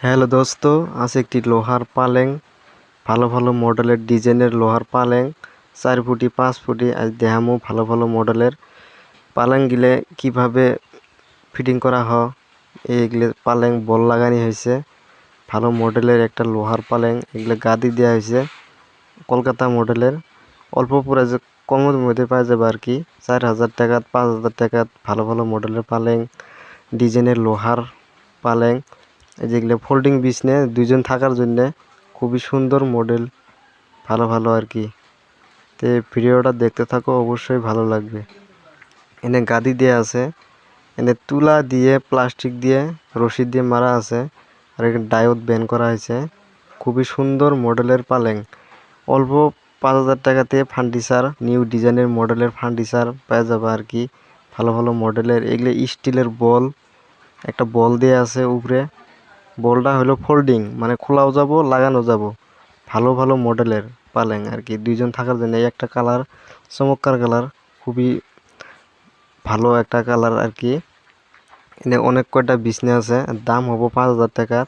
Hello দোস্ত, আছে একটি লোহার পালেং, ভালো ভালো মডেলের ডিজাইনের লোহার পালেং 4 ফুটি 5 ফুটি। আজ দেখামো ভালো ভালো মডেলের পালেং গিলে কিভাবে ফিটিং করা হয়। এইগুলো পালেং বল লাগানি হয়েছে, ভালো মডেলের একটা লোহার পালেং। এগুলো গাদি দেওয়া হয়েছে কলকাতা মডেলের, অল্প প্রাইসে কমের মধ্যে পাওয়া যাবে আর কি। 4,000 টাকা 5,000 টাকা ভালো ভালো মডেলের পালেং, ডিজাইনের লোহার পালেং। যেগুলো ফোল্ডিং বিছনে দুইজন থাকার জন্য খুবই সুন্দর মডেল, ভালো ভালো আর কি। তো ভিডিওটা দেখতে থাকো, অবশ্যই ভালো লাগবে। এনে গাদি দেয়া আছে, এনে তুলা দিয়ে প্লাস্টিক দিয়ে রশি দিয়ে মারা আছে, আর এখানে ডায়োড ব্যান করা হয়েছে। খুবই সুন্দর মডেলের পালেং। অল্প 5,000 টাকাতে ফার্নিচার, নিউ ডিজাইনের মডেলের ফার্নিচার পাওয়া যাবে আর কি। ভালো ভালো মডেলের এগুলো স্টিলের বল, একটা বল দেয়া আছে উপরে। বলটা হলো ফোল্ডিং, মানে খোলাও যাব লাগানো যাব। ভালো ভালো মডেলের পালেং আর কি, দুইজন থাকার জন্য। এই একটা কালার, চমৎকার কালার, খুবই ভালো একটা কালার আর কি। এনে অনেক কয়টা বিছনা আছে, দাম হবো 5,000 টাকা।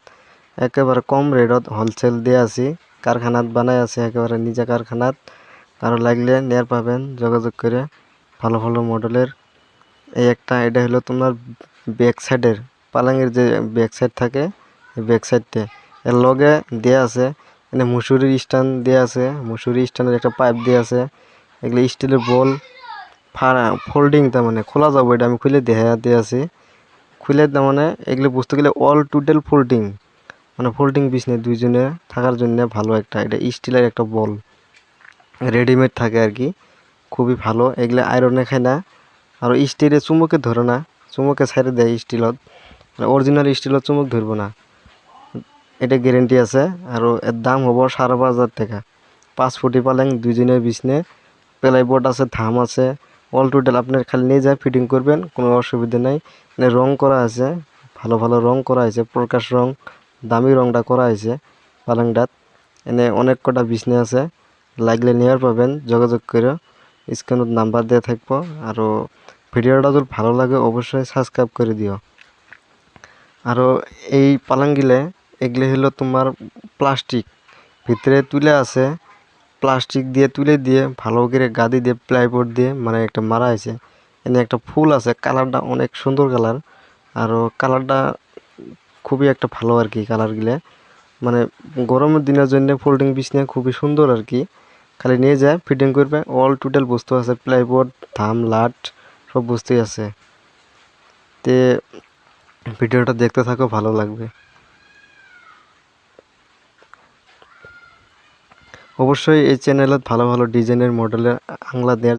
একেবারে কম রেটত হোলসেল দিয়ে আছি, কারখানাত বানাই আছে একেবারে নিজে কারখানাত। কারো লাগলে নেয়ার পাবেন যোগাযোগ করে। ভালো ভালো মডেলের এই একটা, এটা হলো তোমার ব্যাক সাইডের পালঙের যে ব্যাক সাইড থাকে, এই ব্যাক সাইডটা এর লগে দেয়া আছে। এখানে মুসুরির স্ট্যান্ড দেয়া আছে, মুসুরি স্ট্যান্ডের একটা পাইপ দেয়া আছে। এগুলো স্টিলের বল, ফোল্ডিং, তার মানে খোলা যাবো। এটা আমি খুলে দেখা দিয়ে আছি, খুলে তার মানে এগুলো বুঝতে গেলে অল টোটাল ফোল্ডিং, মানে ফোল্ডিং বিছনে দুইজনে থাকার জন্য ভালো একটা। এটা স্টিলের একটা বল, রেডিমেড থাকে আর কি, খুবই ভালো। এগুলো আয়রনে খায় না, আর স্টিলে চুমুকে ধরে না, চুমুকে ছাইড়ে দেয় স্টিলত, অরিজিনাল স্টিলত চুমুক ধরবো না, এটা গ্যারেন্টি আছে। আর এর দাম হবো 5,500 টাকা। 5 ফুটি পালেং, দুইজনের বিছনে, প্লাইবোর্ড আছে, থাম আছে, অল টোটাল আপনার খালি নিয়ে যায় ফিটিং করবেন, কোনো অসুবিধা নাই। এখানে রং করা আছে, ভালো ভালো রং করা হয়েছে, প্রকাশ রং, দামি রংটা করা হয়েছে পালেংটাত। এনে অনেক কটা বিছনে আছে, লাগলে নেওয়ার পাবেন যোগাযোগ করে। স্ক্রিনত নাম্বার দেওয়া থাকবো। আরও ভিডিওটা যদি ভালো লাগে অবশ্যই সাবস্ক্রাইব করে দিও। আরও এই পালাঙ্গিলে এগুলো হলো তোমার প্লাস্টিক, ভিতরে তুলে আছে, প্লাস্টিক দিয়ে তুলে দিয়ে ভালো করে গাদি দিয়ে প্লাইবোর্ড দিয়ে মানে একটা মারা আছে। এনে একটা ফুল আছে, কালারটা অনেক সুন্দর কালার। আরও কালারটা খুবই একটা ভালো আর কি। কালারগুলো মানে গরমের দিনের জন্য ফোল্ডিং বিছনা খুবই সুন্দর আর কি। খালি নিয়ে যায় ফিটিং করবে, অল টোটাল বস্তু আছে, প্লাইবোর্ড, থাম, লাট, সব বস্তুই আছে। তে ভিডিওটা দেখতে থাকো, ভালো লাগবে। অবশ্যই এই চ্যানেলত ভালো ভালো ডিজাইনের মডেলের আংলা দেওয়ার